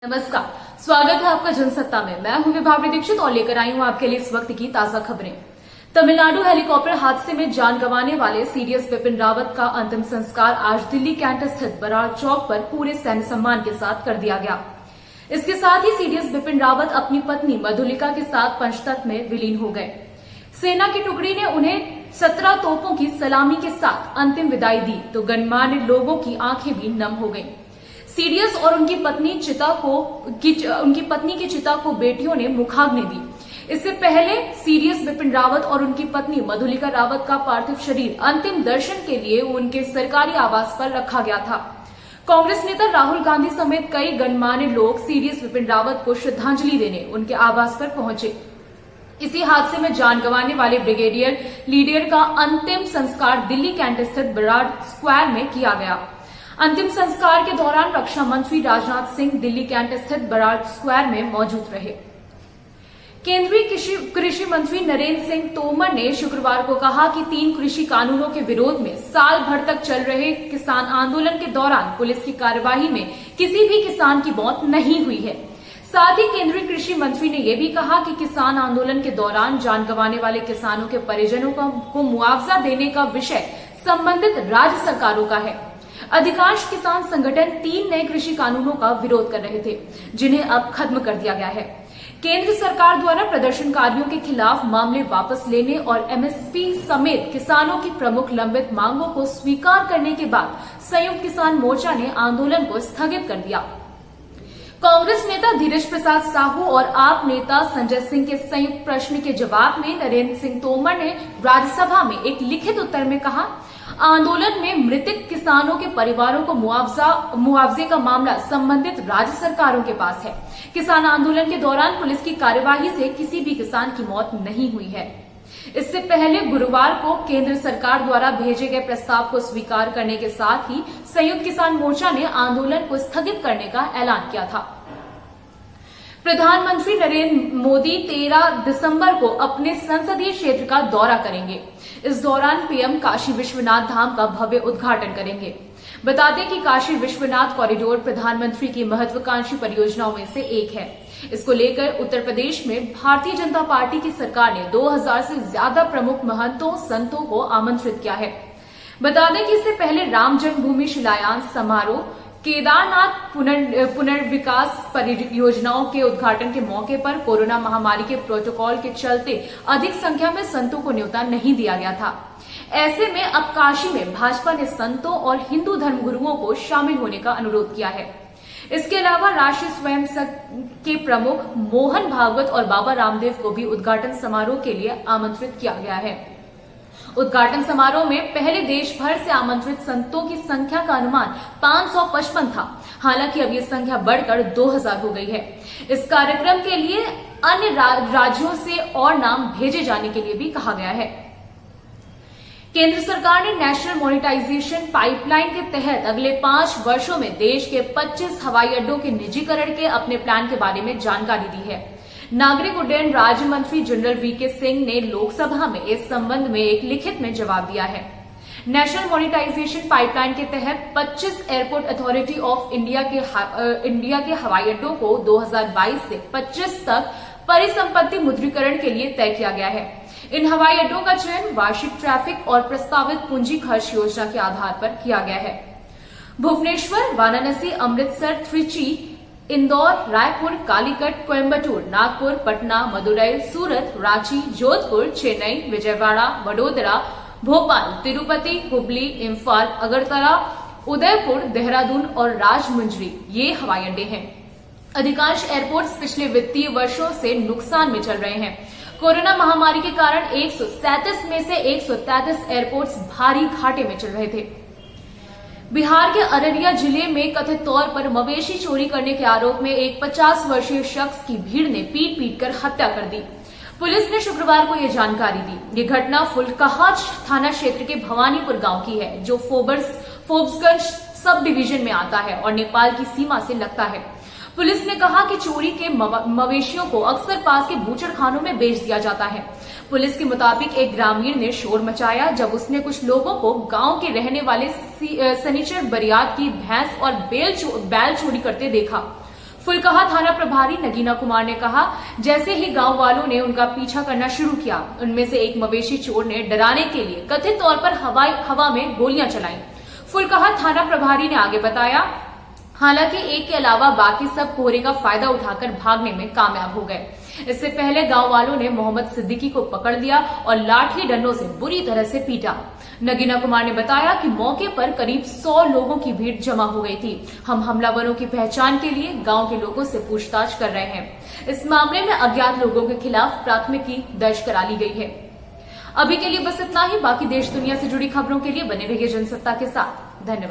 नमस्कार, स्वागत है आपका जनसत्ता में। मैं हूं विभावरी दीक्षित और लेकर आई हूं आपके लिए इस वक्त की ताजा खबरें। तमिलनाडु हेलीकॉप्टर हादसे में जान गंवाने वाले सीडीएस बिपिन रावत का अंतिम संस्कार आज दिल्ली कैंट स्थित बराड़ चौक पर पूरे सैन्य सम्मान के साथ कर दिया गया। इसके साथ ही सीडीएस बिपिन रावत अपनी पत्नी मधुलिका के साथ पंचतत्व में विलीन हो गए। सेना की टुकड़ी ने उन्हें 17 तोपों की सलामी के साथ अंतिम विदाई दी तो गणमान्य लोगों की आंखें भी नम हो गईं। सीडीएस और उनकी पत्नी की चिता को बेटियों ने मुखाग्नि दी। इससे पहले सीडीएस बिपिन रावत और उनकी पत्नी मधुलिका रावत का पार्थिव शरीर अंतिम दर्शन के लिए उनके सरकारी आवास पर रखा गया था। कांग्रेस नेता राहुल गांधी समेत कई गणमान्य लोग सीडीएस बिपिन रावत को श्रद्धांजलि देने उनके आवास पर पहुंचे। इसी हादसे में जान गंवाने वाले ब्रिगेडियर लीडर का अंतिम संस्कार दिल्ली कैंट स्थित बराड़ स्क्वायर में किया गया। अंतिम संस्कार के दौरान रक्षा मंत्री राजनाथ सिंह दिल्ली कैंट स्थित बराड़ स्क्वायर में मौजूद रहे। केंद्रीय कृषि मंत्री नरेंद्र सिंह तोमर ने शुक्रवार को कहा कि 3 कृषि कानूनों के विरोध में साल भर तक चल रहे किसान आंदोलन के दौरान पुलिस की कार्यवाही में किसी भी किसान की मौत नहीं हुई है। साथ ही केंद्रीय कृषि मंत्री ने यह भी कहा कि किसान आंदोलन के दौरान जान गंवाने वाले किसानों के परिजनों को मुआवजा देने का विषय संबंधित राज्य सरकारों का है। अधिकांश किसान संगठन 3 नए कृषि कानूनों का विरोध कर रहे थे, जिन्हें अब खत्म कर दिया गया है। केंद्र सरकार द्वारा प्रदर्शनकारियों के खिलाफ मामले वापस लेने और एमएसपी समेत किसानों की प्रमुख लंबित मांगों को स्वीकार करने के बाद संयुक्त किसान मोर्चा ने आंदोलन को स्थगित कर दिया। कांग्रेस नेता धीरज प्रसाद साहू और आप नेता संजय सिंह के संयुक्त प्रश्न के जवाब में नरेंद्र सिंह तोमर ने राज्यसभा में एक लिखित उत्तर में कहा, आंदोलन में मृतक किसानों के परिवारों को मुआवजे का मामला संबंधित राज्य सरकारों के पास है। किसान आंदोलन के दौरान पुलिस की कार्यवाही से किसी भी किसान की मौत नहीं हुई है। इससे पहले गुरुवार को केंद्र सरकार द्वारा भेजे गए प्रस्ताव को स्वीकार करने के साथ ही संयुक्त किसान मोर्चा ने आंदोलन को स्थगित करने का ऐलान किया था। प्रधानमंत्री नरेंद्र मोदी 13 दिसंबर को अपने संसदीय क्षेत्र का दौरा करेंगे। इस दौरान पीएम काशी विश्वनाथ धाम का भव्य उद्घाटन करेंगे। बता दें कि काशी विश्वनाथ कॉरिडोर प्रधानमंत्री की महत्वाकांक्षी परियोजनाओं में से एक है। इसको लेकर उत्तर प्रदेश में भारतीय जनता पार्टी की सरकार ने 2000 से ज्यादा प्रमुख महंतों संतों को आमंत्रित किया है। बता दें कि इससे पहले राम जन्मभूमि शिलान्यास समारोह, केदारनाथ पुनर्विकास परियोजनाओं के उद्घाटन के मौके पर कोरोना महामारी के प्रोटोकॉल के चलते अधिक संख्या में संतों को न्योता नहीं दिया गया था। ऐसे में अब काशी में भाजपा ने संतों और हिंदू धर्मगुरुओं को शामिल होने का अनुरोध किया है। इसके अलावा राष्ट्रीय स्वयंसेवक के प्रमुख मोहन भागवत और बाबा रामदेव को भी उद्घाटन समारोह के लिए आमंत्रित किया गया है। उद्घाटन समारोह में पहले देश भर से आमंत्रित संतों की संख्या का अनुमान 555 था। हालांकि अब ये संख्या बढ़कर 2000 हो गई है। इस कार्यक्रम के लिए अन्य राज्यों से और नाम भेजे जाने के लिए भी कहा गया है। केंद्र सरकार ने नेशनल मॉनिटाइजेशन पाइपलाइन के तहत अगले 5 वर्षों में देश के 25 हवाई अड्डों के निजीकरण के अपने प्लान के बारे में जानकारी दी है। नागरिक उड्डयन राज्य मंत्री जनरल वीके सिंह ने लोकसभा में इस संबंध में एक लिखित में जवाब दिया है। नेशनल मॉनिटाइजेशन पाइपलाइन के तहत 25 एयरपोर्ट अथॉरिटी ऑफ इंडिया के हवाई अड्डों को 2022 से 25 तक परिसंपत्ति मुद्रीकरण के लिए तय किया गया है। इन हवाई अड्डों का चयन वार्षिक ट्रैफिक और प्रस्तावित पूंजी खर्च योजना के आधार पर किया गया है। भुवनेश्वर, वाराणसी, अमृतसर, त्रिची, इंदौर, रायपुर, कालीकट, कोयम्बटूर, नागपुर, पटना, मदुरई, सूरत, रांची, जोधपुर, चेन्नई, विजयवाड़ा, वडोदरा, भोपाल, तिरुपति, हुबली, इम्फाल, अगरतला, उदयपुर, देहरादून और राजमुंद्री ये हवाई अड्डे हैं। अधिकांश एयरपोर्ट्स पिछले वित्तीय वर्षों से नुकसान में चल रहे हैं। कोरोना महामारी के कारण 137 में से 133 एयरपोर्ट्स भारी घाटे में चल रहे थे। बिहार के अररिया जिले में कथित तौर पर मवेशी चोरी करने के आरोप में एक 50 वर्षीय शख्स की भीड़ ने पीट कर हत्या कर दी। पुलिस ने शुक्रवार को यह जानकारी दी। ये घटना फुलकाहा थाना क्षेत्र के भवानीपुर गांव की है, जो फोर्ब्सगंज सब डिवीजन में आता है और नेपाल की सीमा से लगता है। पुलिस ने कहा कि चोरी के मवेशियों को अक्सर पास के बूचड़ खानों में बेच दिया जाता है। पुलिस के मुताबिक एक ग्रामीण ने शोर मचाया जब उसने कुछ लोगों को गांव के रहने वाले सनीचर बरियात की भैंस और बैल चोरी करते देखा। फुलकहा थाना प्रभारी नगीना कुमार ने कहा, जैसे ही गांव वालों ने उनका पीछा करना शुरू किया, उनमें से एक मवेशी चोर ने डराने के लिए कथित तौर पर हवा में गोलियां चलाई। फुलकहा थाना प्रभारी ने आगे बताया, हालांकि एक के अलावा बाकी सब कोहरे का फायदा उठाकर भागने में कामयाब हो गए। इससे पहले गांव वालों ने मोहम्मद सिद्दीकी को पकड़ लिया और लाठी डंडों से बुरी तरह से पीटा। नगीना कुमार ने बताया कि मौके पर करीब 100 लोगों की भीड़ जमा हो गई थी। हम हमलावरों की पहचान के लिए गांव के लोगों से पूछताछ कर रहे हैं। इस मामले में अज्ञात लोगों के खिलाफ प्राथमिकी दर्ज करा ली गई है। अभी के लिए बस इतना ही। बाकी देश दुनिया से जुड़ी खबरों के लिए बने रहिए जनसत्ता के साथ। धन्यवाद।